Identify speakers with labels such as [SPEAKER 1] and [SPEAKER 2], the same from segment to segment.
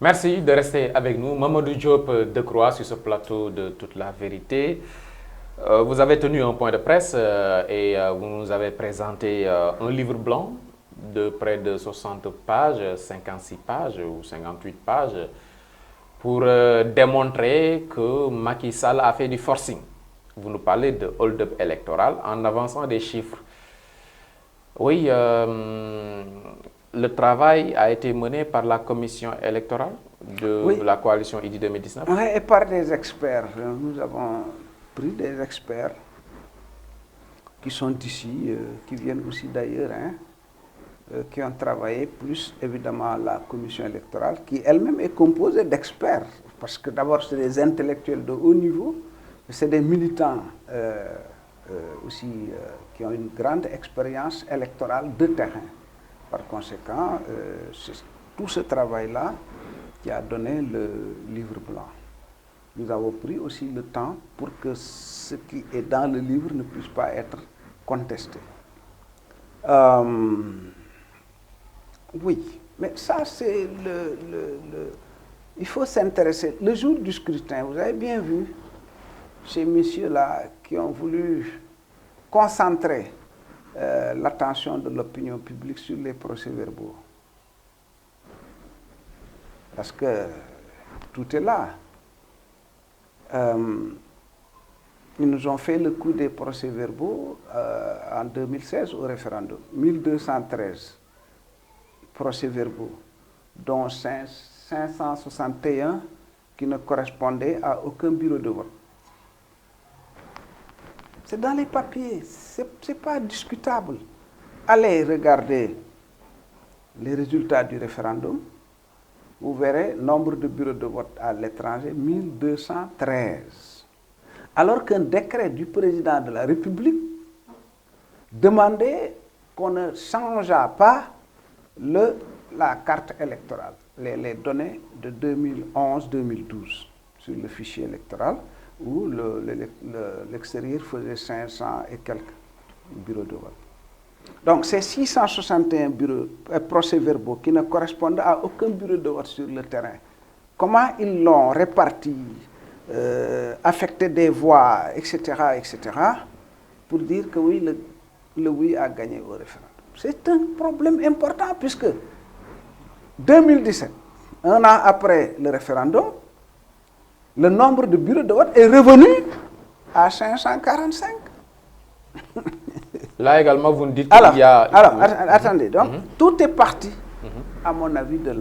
[SPEAKER 1] Merci de rester avec nous. Mamadou Diop Decroix sur ce plateau de Toute la vérité. Vous avez tenu un point de presse et vous nous avez présenté un livre blanc de près de 60 pages, 56 pages ou 58 pages pour démontrer que Macky Sall a fait du forcing. Vous nous parlez de hold-up électoral en avançant des chiffres. Oui, le travail a été mené par la commission électorale de la coalition Idy 2019.
[SPEAKER 2] Oui, et par des experts. Nous avons pris des experts qui sont ici, qui viennent aussi d'ailleurs, qui ont travaillé, plus évidemment la commission électorale, qui elle-même est composée d'experts. Parce que d'abord, c'est des intellectuels de haut niveau, c'est des militants aussi qui ont une grande expérience électorale de terrain. Par conséquent, c'est tout ce travail-là qui a donné le livre blanc. Nous avons pris aussi le temps pour que ce qui est dans le livre ne puisse pas être contesté. Oui, mais ça c'est il faut s'intéresser. Le jour du scrutin, vous avez bien vu ces messieurs-là qui ont voulu concentrer l'attention de l'opinion publique sur les procès-verbaux. Parce que tout est là. Ils nous ont fait le coup des procès-verbaux en 2016 au référendum. 1213 procès-verbaux, dont 561 qui ne correspondaient à aucun bureau de vote. C'est dans les papiers, ce n'est pas discutable. Allez regarder les résultats du référendum, vous verrez nombre de bureaux de vote à l'étranger, 1213. Alors qu'un décret du président de la République demandait qu'on ne changeât pas la carte électorale, les données de 2011-2012 sur le fichier électoral, où l'extérieur faisait 500 et quelques bureaux de vote. Donc ces 661 procès-verbaux qui ne correspondent à aucun bureau de vote sur le terrain, comment ils l'ont réparti, affecté des voix, etc., etc., pour dire que oui, le oui a gagné au référendum. C'est un problème important puisque 2017, un an après le référendum, le nombre de bureaux de vote est revenu à 545.
[SPEAKER 1] Là également, vous nous dites qu'il y a...
[SPEAKER 2] Alors, attendez, donc, tout est parti, à mon avis, de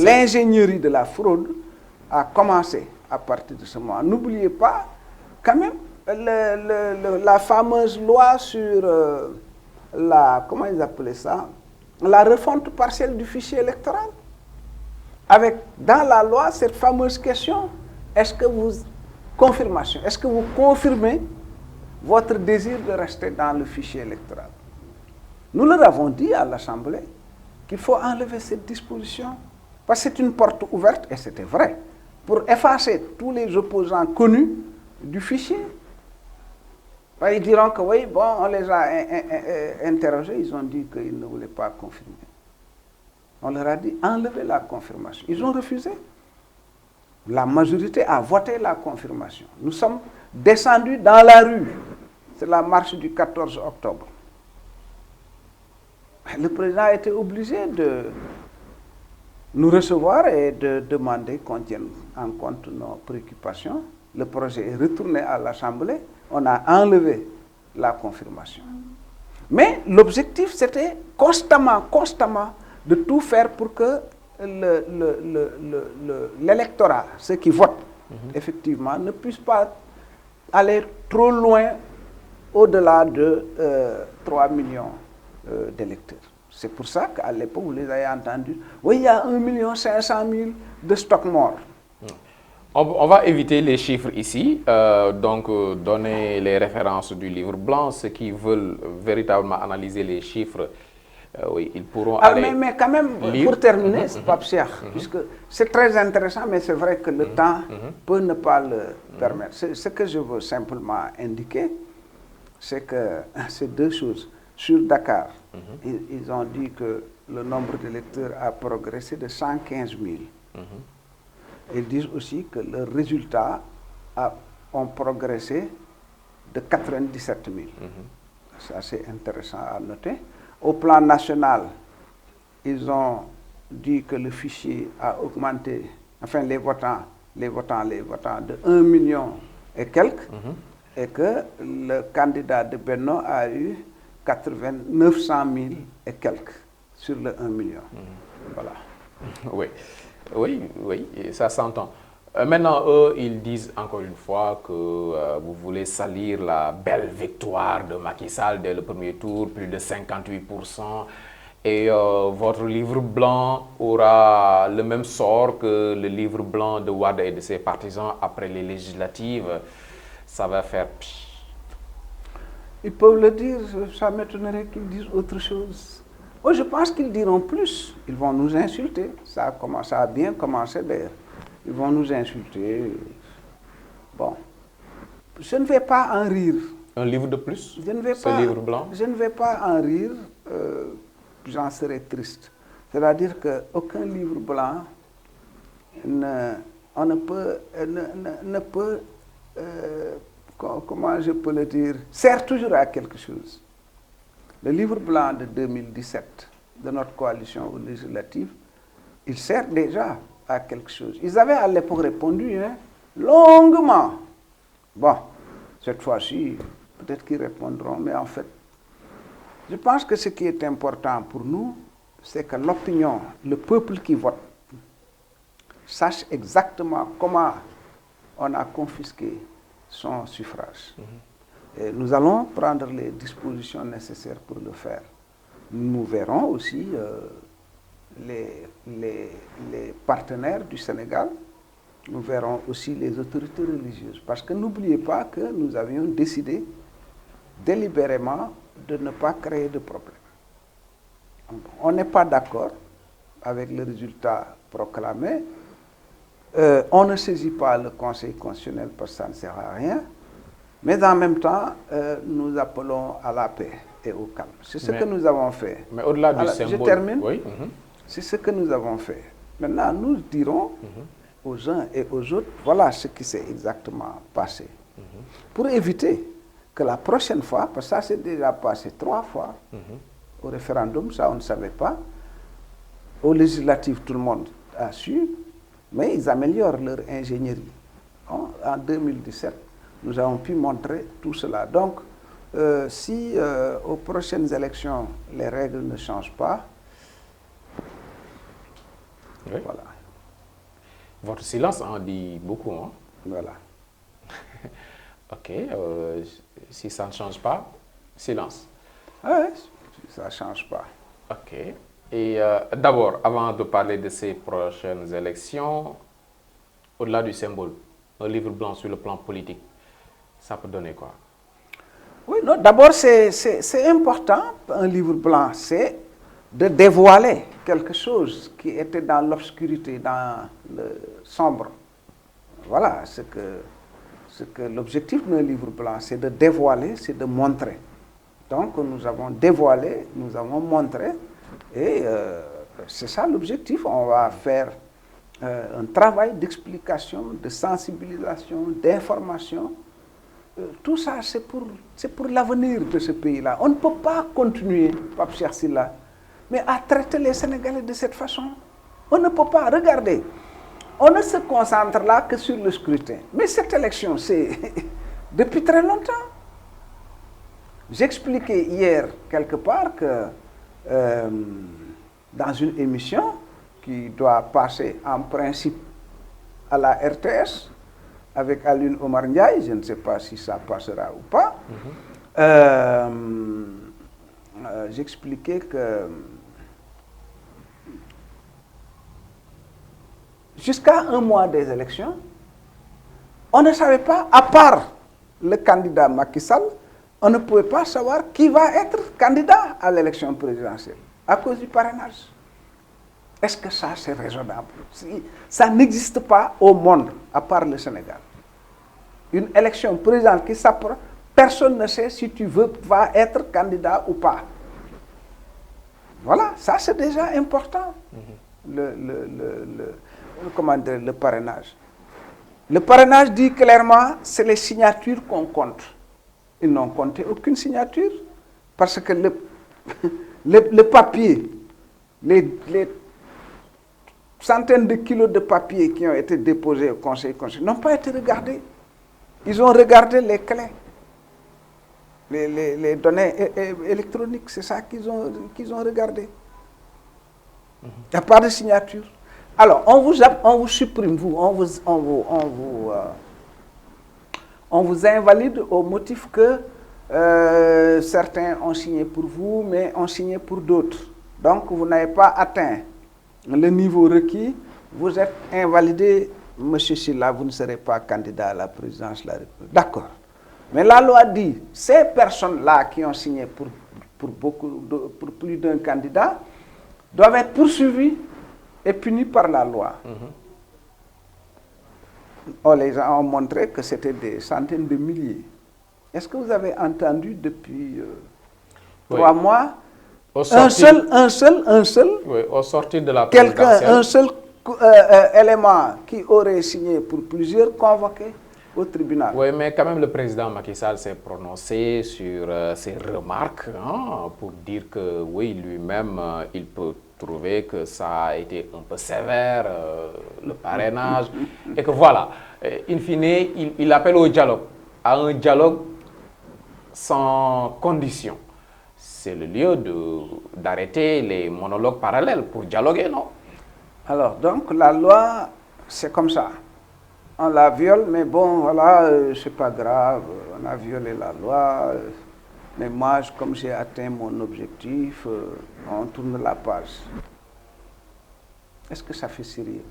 [SPEAKER 2] l'ingénierie de la fraude a commencé à partir de ce moment. N'oubliez pas, quand même, la fameuse loi sur comment ils appelaient ça, la refonte partielle du fichier électoral. Avec, dans la loi, cette fameuse question, est-ce que vous confirmez votre désir de rester dans le fichier électoral? Nous leur avons dit à l'Assemblée qu'il faut enlever cette disposition, parce que c'est une porte ouverte, et c'était vrai, pour effacer tous les opposants connus du fichier. Ils diront que oui, bon, on les a interrogés, ils ont dit qu'ils ne voulaient pas confirmer. On leur a dit enlever la confirmation. Ils ont refusé. La majorité a voté la confirmation. Nous sommes descendus dans la rue. C'est la marche du 14 octobre. Le président a été obligé de nous recevoir et de demander qu'on tienne en compte nos préoccupations. Le projet est retourné à l'Assemblée. On a enlevé la confirmation. Mais l'objectif, c'était constamment de tout faire pour que l'électorat, ceux qui votent, effectivement, ne puissent pas aller trop loin au-delà de 3 millions d'électeurs. C'est pour ça qu'à l'époque, vous les avez entendus, oui, il y a 1 500 000 de stock mort.
[SPEAKER 1] On va éviter les chiffres ici, donc donner les références du livre blanc. Ceux qui veulent véritablement analyser les chiffres, oui, ils pourront aller
[SPEAKER 2] mais quand même,
[SPEAKER 1] lire.
[SPEAKER 2] pour terminer, Pape Cheikh, puisque c'est très intéressant, mais c'est vrai que le temps peut ne pas le permettre. Ce que je veux simplement indiquer, c'est que c'est deux choses. Sur Dakar, ils ont dit que le nombre d'électeurs a progressé de 115 000. Ils disent aussi que leurs résultats ont progressé de 97 000. Ça, c'est intéressant à noter. Au plan national, ils ont dit que le fichier a augmenté, enfin les votants de 1 million et quelques, et que le candidat de Benno a eu 900 000 et quelques sur le 1 million. Voilà.
[SPEAKER 1] Oui, oui, oui, ça s'entend. Maintenant, eux, ils disent encore une fois que vous voulez salir la belle victoire de Macky Sall dès le premier tour, plus de 58%. Et votre livre blanc aura le même sort que le livre blanc de Wade et de ses partisans après les législatives. Ça va faire...
[SPEAKER 2] Ils peuvent le dire, ça m'étonnerait qu'ils disent autre chose. Moi, je pense qu'ils diront plus. Ils vont nous insulter. Ça a bien commencé d'ailleurs. Ils vont nous insulter. Bon. Je ne vais pas en rire.
[SPEAKER 1] Un livre de plus?
[SPEAKER 2] Livre blanc? Je ne vais pas en rire. J'en serais triste. C'est-à-dire qu'aucun livre blanc ne peut comment je peux le dire, sert toujours à quelque chose. Le livre blanc de 2017 de notre coalition aux législatives, il sert déjà à quelque chose. Ils avaient à l'époque répondu longuement. Bon, cette fois-ci, peut-être qu'ils répondront, mais en fait, je pense que ce qui est important pour nous, c'est que l'opinion, le peuple qui vote, sache exactement comment on a confisqué son suffrage. Et nous allons prendre les dispositions nécessaires pour le faire. Nous verrons aussi les partenaires du Sénégal, nous verrons aussi les autorités religieuses. Parce que n'oubliez pas que nous avions décidé délibérément de ne pas créer de problème. On n'est pas d'accord avec le résultat proclamé. On ne saisit pas le Conseil constitutionnel parce que ça ne sert à rien. Mais en même temps, nous appelons à la paix et au calme. C'est ce que nous avons fait.
[SPEAKER 1] Mais au-delà du symbole...
[SPEAKER 2] Je termine.
[SPEAKER 1] Oui.
[SPEAKER 2] C'est ce que nous avons fait. Maintenant, nous dirons aux uns et aux autres, voilà ce qui s'est exactement passé. Pour éviter que la prochaine fois, parce que ça s'est déjà passé 3 fois, au référendum, ça on ne savait pas, aux législatives, tout le monde a su, mais ils améliorent leur ingénierie. En 2017, nous avons pu montrer tout cela. Donc, si aux prochaines élections, les règles ne changent pas,
[SPEAKER 1] oui.
[SPEAKER 2] Voilà.
[SPEAKER 1] Votre silence en dit beaucoup, hein?
[SPEAKER 2] Voilà.
[SPEAKER 1] Ok. Si ça ne change pas, silence.
[SPEAKER 2] Oui, ça ne change pas.
[SPEAKER 1] Ok. Et d'abord, avant de parler de ces prochaines élections, au-delà du symbole, un livre blanc sur le plan politique, ça peut donner quoi?
[SPEAKER 2] Oui, non, d'abord, c'est important, un livre blanc, c'est de dévoiler quelque chose qui était dans l'obscurité, dans le sombre. Voilà ce que l'objectif d'un livre blanc, c'est de dévoiler, c'est de montrer. Donc, nous avons dévoilé, nous avons montré, et c'est ça l'objectif. On va faire un travail d'explication, de sensibilisation, d'information. Tout ça, c'est pour l'avenir de ce pays-là. On ne peut pas continuer, Pape Cheikh Sylla, mais à traiter les Sénégalais de cette façon. On ne peut pas. Regardez, on ne se concentre là que sur le scrutin. Mais cette élection, c'est depuis très longtemps. J'expliquais hier quelque part que dans une émission qui doit passer en principe à la RTS, avec Alioune Omar Ndiaye, je ne sais pas si ça passera ou pas, j'expliquais que jusqu'à un mois des élections, on ne savait pas, à part le candidat Macky Sall, on ne pouvait pas savoir qui va être candidat à l'élection présidentielle à cause du parrainage. Est-ce que ça, c'est raisonnable? Ça n'existe pas au monde, à part le Sénégal. Une élection présidentielle qui s'approche, personne ne sait si tu vas être candidat ou pas. Voilà, ça c'est déjà important. comment dire, le parrainage. Le parrainage dit clairement, c'est les signatures qu'on compte. Ils n'ont compté aucune signature, parce que le papier, les centaines de kilos de papier qui ont été déposés au Conseil constitutionnel n'ont pas été regardés. Ils ont regardé les clés, les données électroniques, c'est ça qu'ils ont regardé. Il n'y a pas de signature. Alors, on vous supprime, on vous invalide au motif que certains ont signé pour vous, mais ont signé pour d'autres. Donc, vous n'avez pas atteint le niveau requis, vous êtes invalidé. Monsieur Sylla, vous ne serez pas candidat à la présidence de la République. D'accord. Mais la loi dit, ces personnes-là qui ont signé pour plus d'un candidat doivent être poursuivies et punies par la loi. Les gens ont montré que c'était des centaines de milliers. Est-ce que vous avez entendu depuis 3 mois un seul,
[SPEAKER 1] oui, au sortir de la présidentielle,
[SPEAKER 2] un seul élément qui aurait signé pour plusieurs convoqués au tribunal?
[SPEAKER 1] Oui, mais quand même le président Macky Sall s'est prononcé sur ces remarques pour dire que oui, lui-même, il peut trouver que ça a été un peu sévère, le parrainage, et que voilà, in fine, il appelle au dialogue, à un dialogue sans condition. C'est le lieu d'arrêter les monologues parallèles pour dialoguer, non?
[SPEAKER 2] Alors, donc, la loi, c'est comme ça. On la viole, mais bon, voilà, c'est pas grave, on a violé la loi, mais moi, comme j'ai atteint mon objectif, on tourne la page. Est-ce que ça fait sérieux?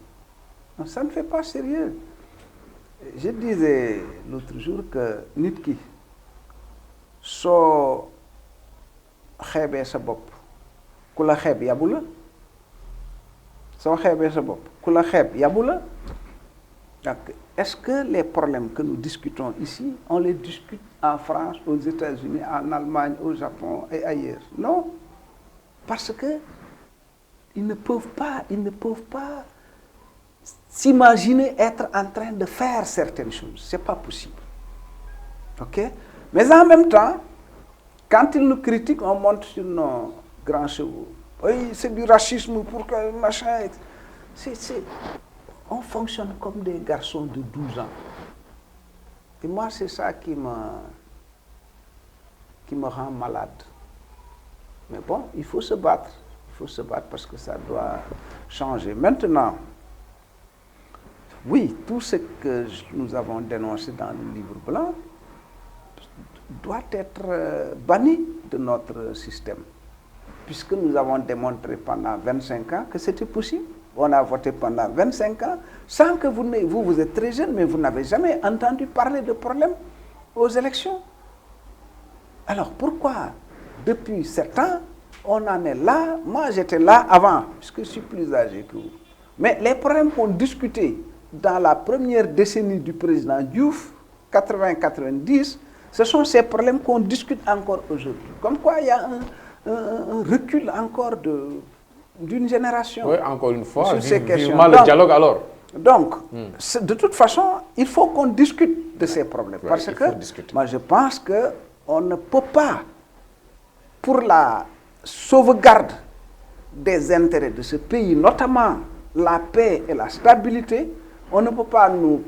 [SPEAKER 2] Non, ça ne fait pas sérieux. Je disais l'autre jour que nit ki soo xeebee sa bopp ku la xeeb yabu la soo xeebee sa bopp ku la xeeb yabu la. Donc, est-ce que les problèmes que nous discutons ici, on les discute en France, aux États-Unis, en Allemagne, au Japon et ailleurs? Non, parce que ils ne peuvent pas s'imaginer être en train de faire certaines choses. C'est pas possible. Ok? Mais en même temps, quand ils nous critiquent, on monte sur nos grands chevaux. Oui, c'est du racisme pour que machin. On fonctionne comme des garçons de 12 ans. Et moi, c'est ça qui me rend malade. Mais bon, il faut se battre. Il faut se battre parce que ça doit changer. Maintenant, oui, tout ce que nous avons dénoncé dans le livre blanc doit être banni de notre système. Puisque nous avons démontré pendant 25 ans que c'était possible. On a voté pendant 25 ans sans que vous êtes très jeune, mais vous n'avez jamais entendu parler de problèmes aux élections. Alors pourquoi, depuis 7 ans, on en est là? Moi, j'étais là avant, puisque je suis plus âgé que vous. Mais les problèmes qu'on discutait dans la première décennie du président Diouf, 80-90, ce sont ces problèmes qu'on discute encore aujourd'hui. Comme quoi, il y a un recul encore d'une génération.
[SPEAKER 1] Oui, encore une fois,
[SPEAKER 2] sur ces questions.
[SPEAKER 1] Le dialogue alors.
[SPEAKER 2] Donc, de toute façon, il faut qu'on discute de ces problèmes.
[SPEAKER 1] Ouais,
[SPEAKER 2] parce que moi, je pense qu'on ne peut pas, pour la sauvegarde des intérêts de ce pays, notamment la paix et la stabilité, on ne peut pas nous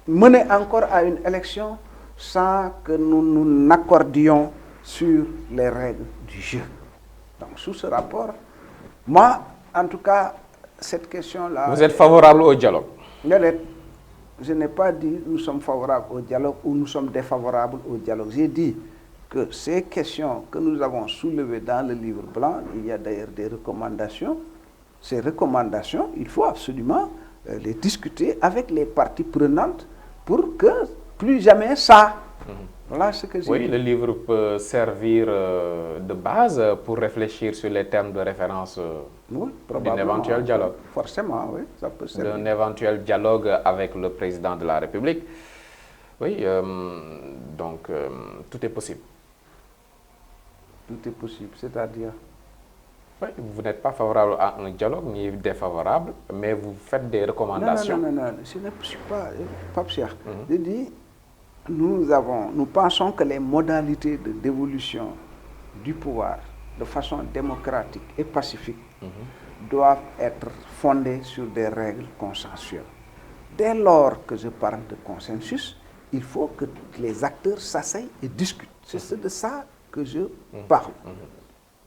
[SPEAKER 2] mener encore à une élection sans que nous nous accordions sur les règles du jeu. Donc, sous ce rapport, moi, en tout cas, cette question-là...
[SPEAKER 1] Vous êtes favorable au dialogue?
[SPEAKER 2] Je n'ai pas dit nous sommes favorables au dialogue ou nous sommes défavorables au dialogue. J'ai dit que ces questions que nous avons soulevées dans le livre blanc, il y a d'ailleurs des recommandations. Ces recommandations, il faut absolument les discuter avec les parties prenantes pour que plus jamais ça... Voilà ce que j'ai dit.
[SPEAKER 1] Oui, le livre peut servir de base pour réfléchir sur les termes de référence d'un éventuel dialogue.
[SPEAKER 2] Forcément, oui, ça peut servir.
[SPEAKER 1] D'un éventuel dialogue avec le président de la République. Oui, donc tout est possible.
[SPEAKER 2] Tout est possible, c'est-à-dire?
[SPEAKER 1] Oui, vous n'êtes pas favorable à un dialogue ni défavorable, mais vous faites des recommandations.
[SPEAKER 2] Non, je ne suis pas Pape Cheikh. Je dis, nous pensons que les modalités de dévolution du pouvoir de façon démocratique et pacifique doivent être fondées sur des règles consensuelles. Dès lors que je parle de consensus, il faut que les acteurs s'asseyent et discutent. C'est de ça que je parle.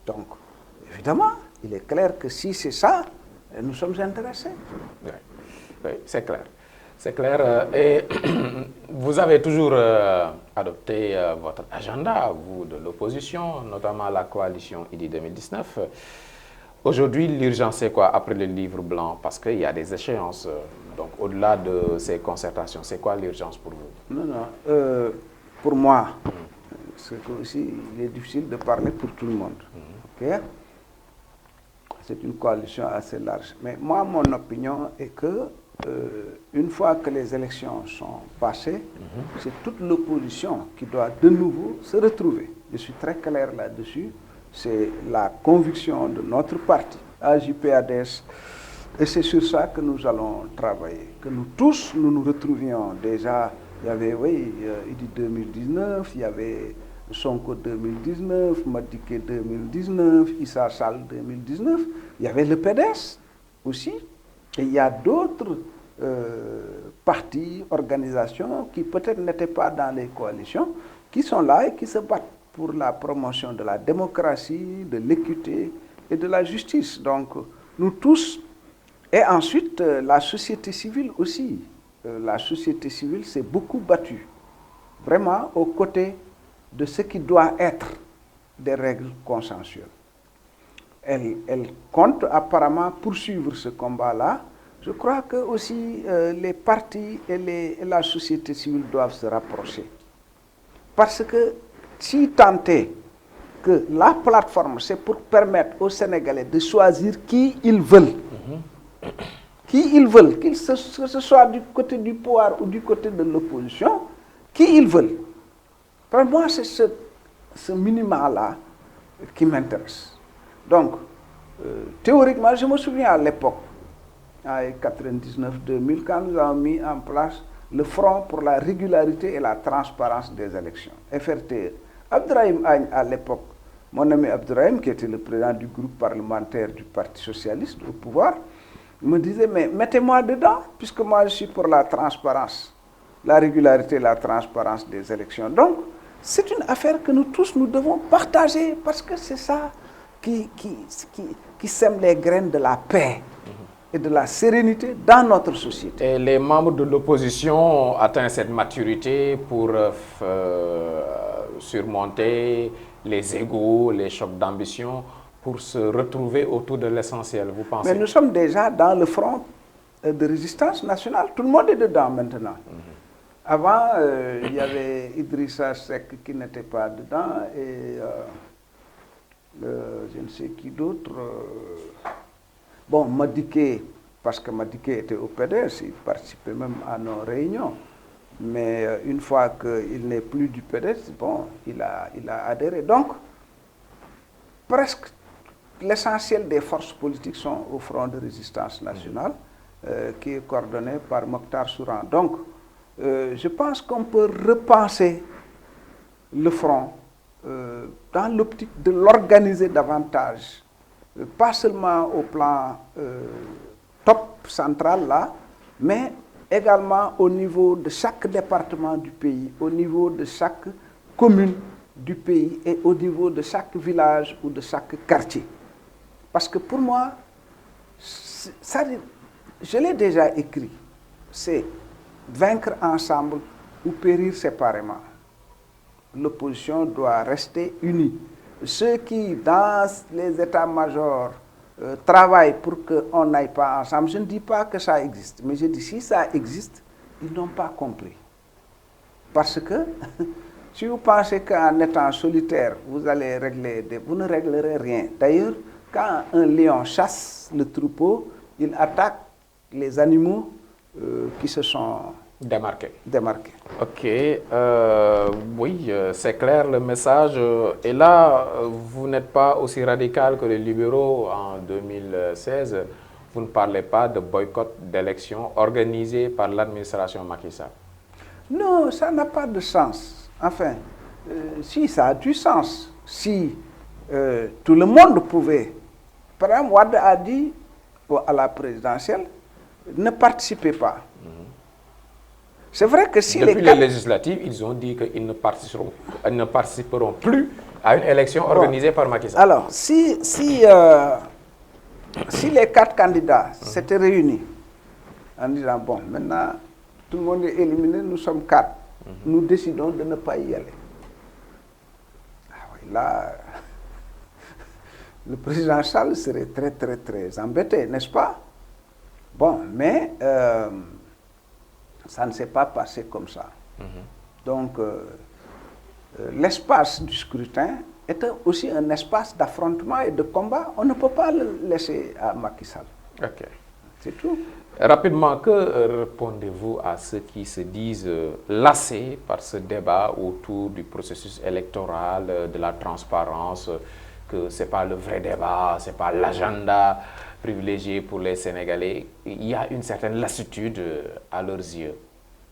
[SPEAKER 2] Donc, évidemment, il est clair que si c'est ça, nous sommes intéressés.
[SPEAKER 1] Oui, oui, c'est clair. C'est clair. Et vous avez toujours adopté votre agenda, vous, de l'opposition, notamment la coalition IDI 2019. Aujourd'hui, l'urgence, c'est quoi après le livre blanc? Parce qu'il y a des échéances. Donc, au-delà de ces concertations, c'est quoi l'urgence pour vous?
[SPEAKER 2] Non. Pour moi, c'est aussi, il est difficile de parler pour tout le monde. Okay? C'est une coalition assez large. Mais moi, mon opinion est que une fois que les élections sont passées, c'est toute l'opposition qui doit de nouveau se retrouver. Je suis très clair là-dessus. C'est la conviction de notre parti, AJ/PADS, et c'est sur ça que nous allons travailler. Que nous tous, nous retrouvions déjà, il y avait, IDI 2019, il y avait Sonko 2019, Madické 2019, Issa Sall 2019, il y avait le PDS aussi, et il y a d'autres partis, organisations qui peut-être n'étaient pas dans les coalitions, qui sont là et qui se battent pour la promotion de la démocratie, de l'équité et de la justice. Donc, nous tous, et ensuite la société civile aussi. La société civile s'est beaucoup battue, vraiment aux côtés de ce qui doit être des règles consensuelles. Elle compte apparemment poursuivre ce combat-là. Je crois que aussi les partis et la société civile doivent se rapprocher. Parce que si tant est que la plateforme, c'est pour permettre aux Sénégalais de choisir qui ils veulent, qui ils veulent, que ce soit du côté du pouvoir ou du côté de l'opposition, qui ils veulent. Pour moi, c'est ce minima-là qui m'intéresse. Donc, théoriquement, je me souviens à l'époque, en 99-2000, quand nous avons mis en place le Front pour la régularité et la transparence des élections, FRTE. Abdourahim Agne, à l'époque, mon ami Abdourahim, qui était le président du groupe parlementaire du Parti socialiste au pouvoir, me disait, mais mettez-moi dedans, puisque moi je suis pour la transparence, la régularité et la transparence des élections. Donc, c'est une affaire que nous tous, nous devons partager, parce que c'est ça qui sème les graines de la paix et de la sérénité dans notre société.
[SPEAKER 1] Et les membres de l'opposition ont atteint cette maturité pour surmonter les égos, les chocs d'ambition, pour se retrouver autour de l'essentiel, vous pensez?
[SPEAKER 2] Mais nous sommes déjà dans le front de résistance nationale. Tout le monde est dedans maintenant. Avant, il y avait Idrissa Seck qui n'était pas dedans et je ne sais qui d'autre. Bon, Madické, parce que Madické était au PDS, il participait même à nos réunions. Mais une fois qu'il n'est plus du PDS, bon, il a adhéré. Donc, presque l'essentiel des forces politiques sont au Front de résistance nationale, qui est coordonné par Mokhtar Souran. Donc, je pense qu'on peut repenser le front dans l'optique de l'organiser davantage, pas seulement au plan top central là, mais également au niveau de chaque département du pays, au niveau de chaque commune du pays et au niveau de chaque village ou de chaque quartier. Parce que pour moi, ça, je l'ai déjà écrit, c'est vaincre ensemble ou périr séparément. L'opposition doit rester unie. Ceux qui, dans les états-majors, travaillent pour qu'on n'aille pas ensemble, je ne dis pas que ça existe, mais je dis si ça existe, ils n'ont pas compris. Parce que si vous pensez qu'en étant solitaire, vous allez vous ne réglerez rien. D'ailleurs, quand un lion chasse le troupeau, il attaque les animaux qui se sont
[SPEAKER 1] Démarqué.
[SPEAKER 2] Démarqué.
[SPEAKER 1] Ok, oui, c'est clair le message. Et là, vous n'êtes pas aussi radical que les libéraux en 2016. Vous ne parlez pas de boycott d'élections organisé par l'administration Macky Sall.
[SPEAKER 2] Non, ça n'a pas de sens. Enfin, si ça a du sens, si tout le monde pouvait. Par exemple, Wade a dit à la présidentielle, ne participez pas. C'est vrai que si
[SPEAKER 1] Depuis les législatives, ils ont dit qu'ils ne participeront plus à une élection organisée par Macky Sall.
[SPEAKER 2] Alors, si les 4 candidats s'étaient réunis en disant, bon, maintenant, tout le monde est éliminé, nous sommes 4, nous décidons de ne pas y aller. Ah oui, là, le président Sall serait très, très, très embêté, n'est-ce pas? Bon, mais ça ne s'est pas passé comme ça. Donc, l'espace du scrutin est aussi un espace d'affrontement et de combat. On ne peut pas le laisser à Macky Sall.
[SPEAKER 1] Ok.
[SPEAKER 2] C'est tout.
[SPEAKER 1] Rapidement, que répondez-vous à ceux qui se disent lassés par ce débat autour du processus électoral, de la transparence, que ce n'est pas le vrai débat, ce n'est pas l'agenda privilégié pour les Sénégalais? Il y a une certaine lassitude à leurs yeux.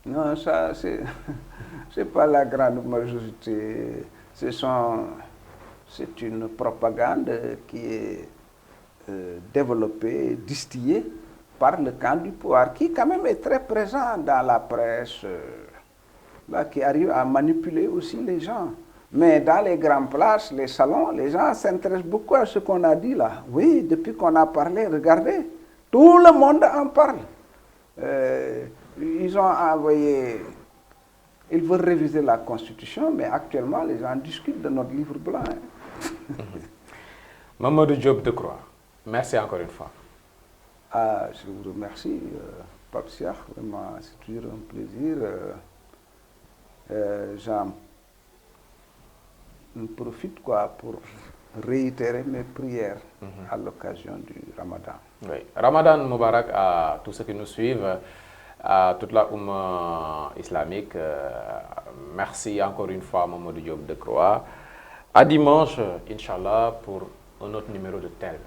[SPEAKER 2] Non, ça, c'est pas la grande majorité. C'est une propagande qui est développée, distillée par le camp du pouvoir, qui quand même est très présent dans la presse, là, qui arrive à manipuler aussi les gens. Mais dans les grandes places, les salons, les gens s'intéressent beaucoup à ce qu'on a dit là. Oui, depuis qu'on a parlé, regardez, tout le monde en parle. Ils ont envoyé, ils veulent réviser la Constitution, mais actuellement, les gens discutent de notre livre blanc.
[SPEAKER 1] Mamadou Diop Decroix, merci encore une fois.
[SPEAKER 2] Ah, je vous remercie, Pape Cheikh, vraiment, c'est toujours un plaisir. J'en profite pour réitérer mes prières à l'occasion du Ramadan.
[SPEAKER 1] Oui. Ramadan Moubarak à tous ceux qui nous suivent, à toute la Oumma islamique. Merci encore une fois, Mamadou Diop Decroix. À dimanche, Inch'Allah, pour un autre numéro de TELV.